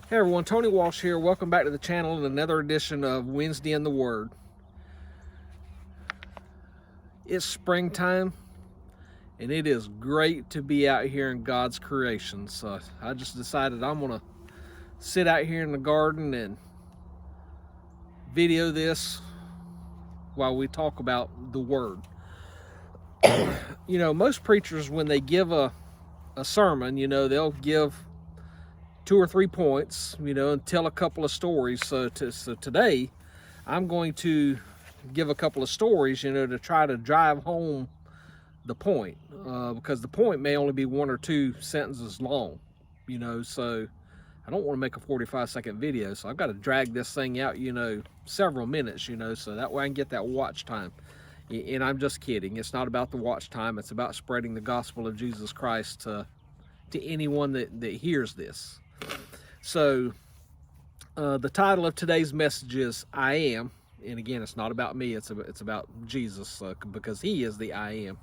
Hey everyone, Tony Walsh here. Welcome back to the channel and another edition of Wednesday in the Word. It's springtime and it is great to be out here in God's creation. So I just decided I'm going to sit out here in the garden and video this while we talk about the Word. You know, most preachers, when they give a sermon, they'll give 2 or 3 points, and tell a couple of stories. So today, I'm going to give a couple of stories, to try to drive home the point, because the point may only be 1 or 2 sentences long, so I don't want to make a 45-second video, so I've got to drag this thing out, several minutes, so that way I can get that watch time. And I'm just kidding. It's not about the watch time. It's about spreading the gospel of Jesus Christ to anyone that hears this. So the title of today's message is I Am, and again, it's not about me, it's about Jesus, because he is the I Am.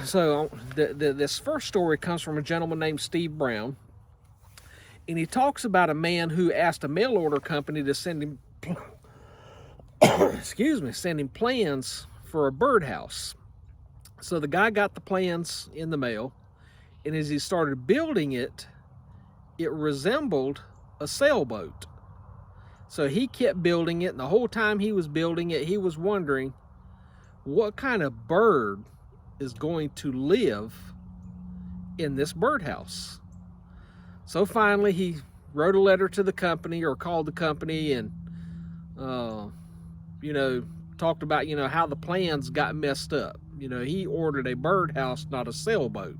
So this first story comes from a gentleman named Steve Brown, and he talks about a man who asked a mail order company to send him send him plans for a birdhouse. So the guy got the plans in the mail, and as he started building it, it resembled a sailboat. So he kept building it, and the whole time he was building it, he was wondering what kind of bird is going to live in this birdhouse. So finally he wrote a letter to the company, or called the company, and talked about how the plans got messed up. He ordered a birdhouse, not a sailboat.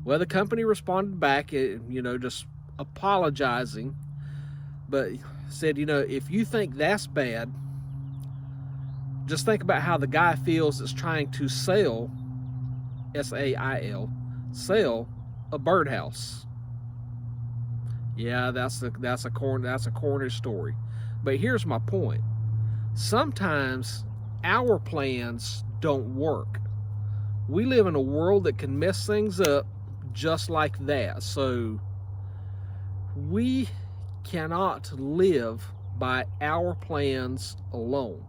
Well, the company responded back, just apologizing, but said, if you think that's bad, just think about how the guy feels that's trying to sell, S-A-I-L, sell a birdhouse. Yeah, that's a Cornish story. But here's my point. Sometimes our plans don't work. We live in a world that can mess things up just like that. So we cannot live by our plans alone.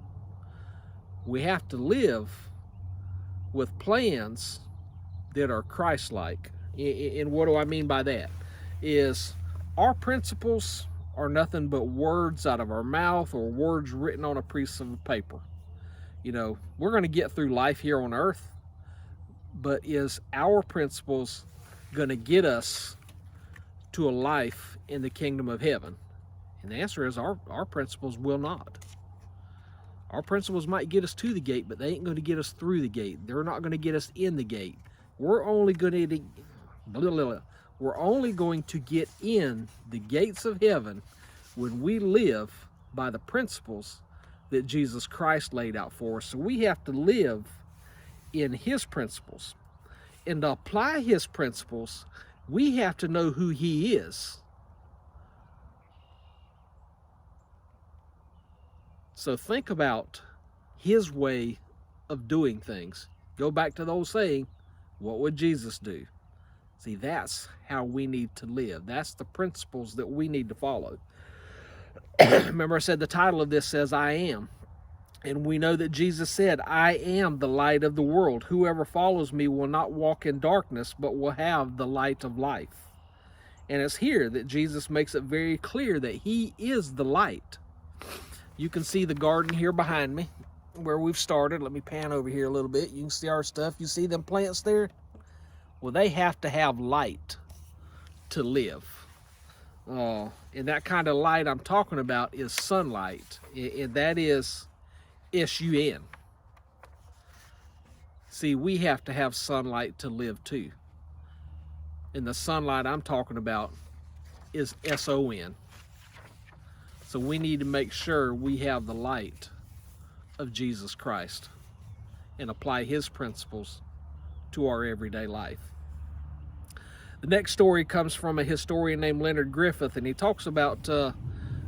We have to live with plans that are Christ-like. And what do I mean by that? Is our principles are nothing but words out of our mouth, or words written on a piece of paper. We're going to get through life here on earth, but is our principles going to get us to a life in the kingdom of heaven? And the answer is our principles will not. Our principles might get us to the gate, but they ain't going to get us through the gate. They're not going to get us in the gate. We're only going to get in the gates of heaven when we live by the principles that Jesus Christ laid out for us. So we have to live in his principles. And to apply his principles, we have to know who he is. So think about his way of doing things. Go back to the old saying, what would Jesus do? See, that's how we need to live. That's the principles that we need to follow. Remember, I said the title of this says, I am. And we know that Jesus said, I am the light of the world. Whoever follows me will not walk in darkness, but will have the light of life. And it's here that Jesus makes it very clear that he is the light. You can see the garden here behind me, where we've started. Let me pan over here a little bit. You can see our stuff. You see them plants there? Well, they have to have light to live. And that kind of light I'm talking about is sunlight. And that is S-U-N. See, we have to have sunlight to live too. And the sunlight I'm talking about is S-O-N. So we need to make sure we have the light of Jesus Christ and apply his principles to our everyday life. The next story comes from a historian named Leonard Griffith, and he talks about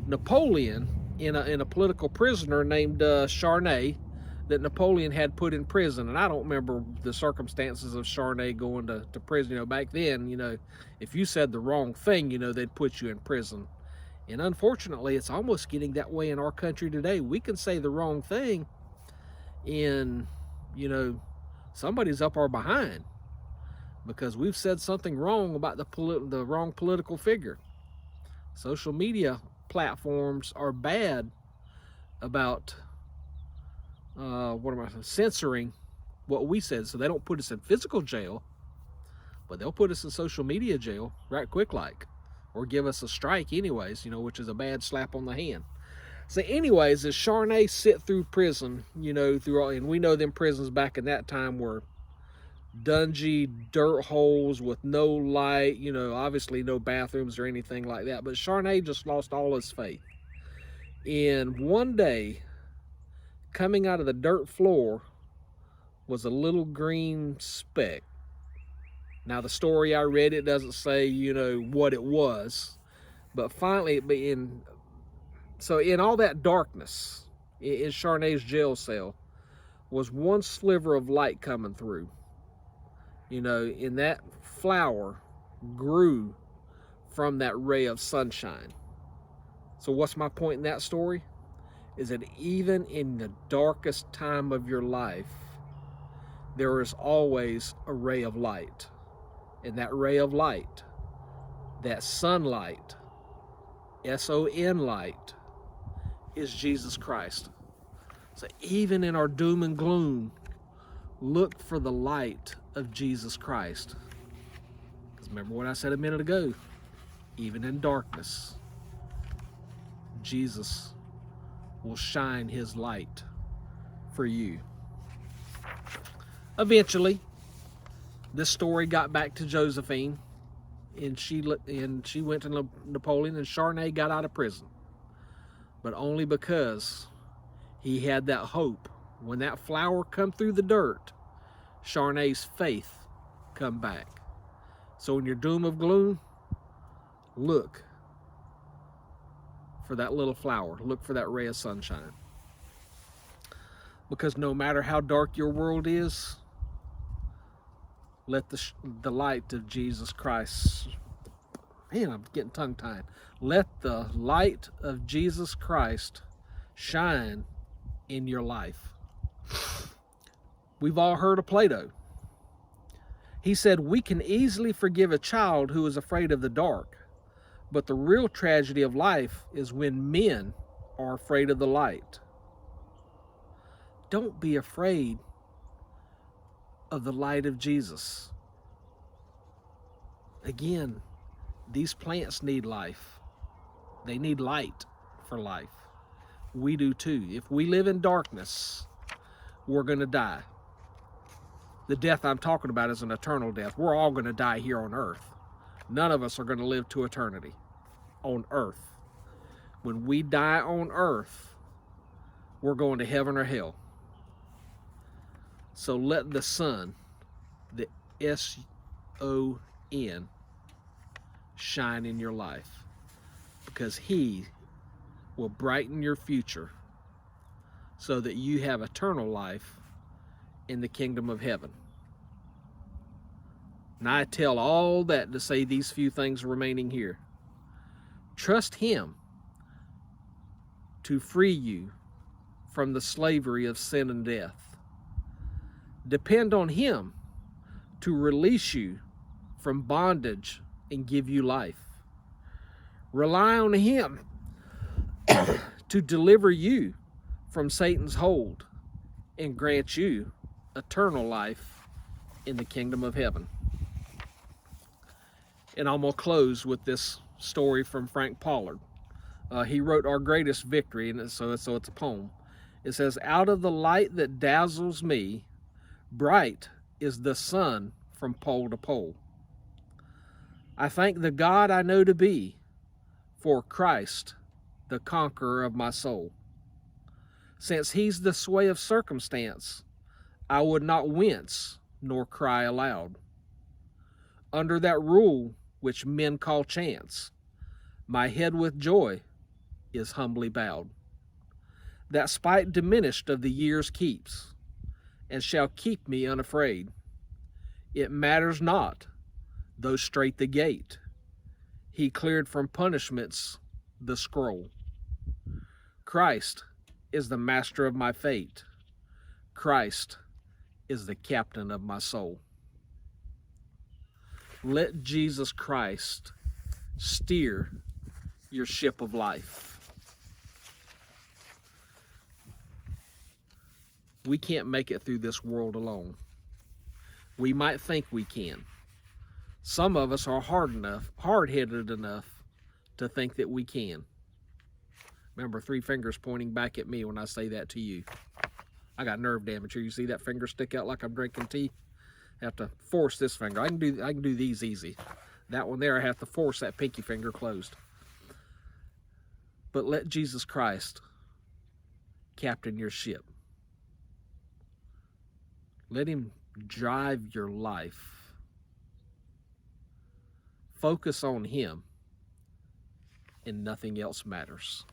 Napoleon in a political prisoner named Charnay, that Napoleon had put in prison. And I don't remember the circumstances of Charnay going to prison. You know, back then, you know, if you said the wrong thing, you know, they'd put you in prison. And unfortunately, it's almost getting that way in our country today. We can say the wrong thing and, you know, somebody's up our behind because we've said something wrong about the wrong political figure. Social media platforms are bad about censoring what we said. So they don't put us in physical jail, but they'll put us in social media jail right quick like, or give us a strike anyways, you know, which is a bad slap on the hand. So anyways, as Charnay sit through prison, you know, and we know them prisons back in that time were dungy dirt holes with no light, you know, obviously no bathrooms or anything like that. But Charnay just lost all his faith. And one day, coming out of the dirt floor was a little green speck. Now, the story I read, it doesn't say, you know, what it was. But finally, in all that darkness, in Charnay's jail cell, was one sliver of light coming through. You know, and that flower grew from that ray of sunshine. So what's my point in that story? Is that even in the darkest time of your life, there is always a ray of light. And that ray of light, that sunlight, S-O-N light, is Jesus Christ. So even in our doom and gloom, look for the light of Jesus Christ. Because remember what I said a minute ago, even in darkness, Jesus will shine his light for you. Eventually, this story got back to Josephine, and she went to Napoleon, and Charnay got out of prison. But only because he had that hope. When that flower come through the dirt, Charnay's faith come back. So in your doom of gloom, look for that little flower. Look for that ray of sunshine. Because no matter how dark your world is, let the light of Jesus Christ, man, I'm getting tongue-tied. Let the light of Jesus Christ shine in your life. We've all heard of Plato. He said, we can easily forgive a child who is afraid of the dark, but the real tragedy of life is when men are afraid of the light. Don't be afraid of the light of Jesus. Again, these plants need life. They need light for life. We do too. If we live in darkness, we're going to die. The death I'm talking about is an eternal death. We're all going to die here on earth. None of us are going to live to eternity on earth. When we die on earth, we're going to heaven or hell. So let the sun, the S-O-N, shine in your life, because he will brighten your future so that you have eternal life in the kingdom of heaven. And I tell all that to say these few things remaining here. Trust him to free you from the slavery of sin and death. Depend on him to release you from bondage and give you life. Rely on him to deliver you from Satan's hold and grant you eternal life in the kingdom of heaven. And I'm going to close with this story from Frank Pollard. He wrote Our Greatest Victory, and so it's a poem. It says, out of the light that dazzles me, bright is the sun from pole to pole. I thank the God I know to be for Christ, the conqueror of my soul. Since he's the sway of circumstance, I would not wince nor cry aloud. Under that rule which men call chance, my head with joy is humbly bowed. that spite diminished of the years keeps, and shall keep me unafraid. It matters not, though strait the gate, he cleared from punishments the scroll. Christ is the master of my fate. Christ is the captain of my soul. Let Jesus Christ steer your ship of life. We can't make it through this world alone. We might think we can. Some of us are hard-headed enough to think that we can. Remember, 3 fingers pointing back at me when I say that to you. I got nerve damage here. You see that finger stick out like I'm drinking tea? I have to force this finger. I can do these easy. That one there, I have to force that pinky finger closed. But let Jesus Christ captain your ship. Let him drive your life. Focus on him, and nothing else matters.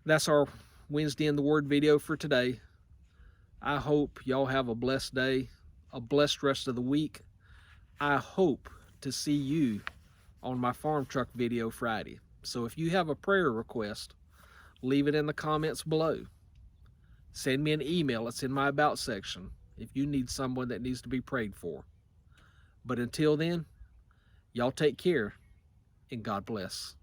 That's our Wednesday in the Word video for today. I hope y'all have a blessed day, a blessed rest of the week. I hope to see you on my farm truck video Friday. So if you have a prayer request, leave it in the comments below. Send me an email. It's in my About section if you need someone that needs to be prayed for. But until then, y'all take care, and God bless.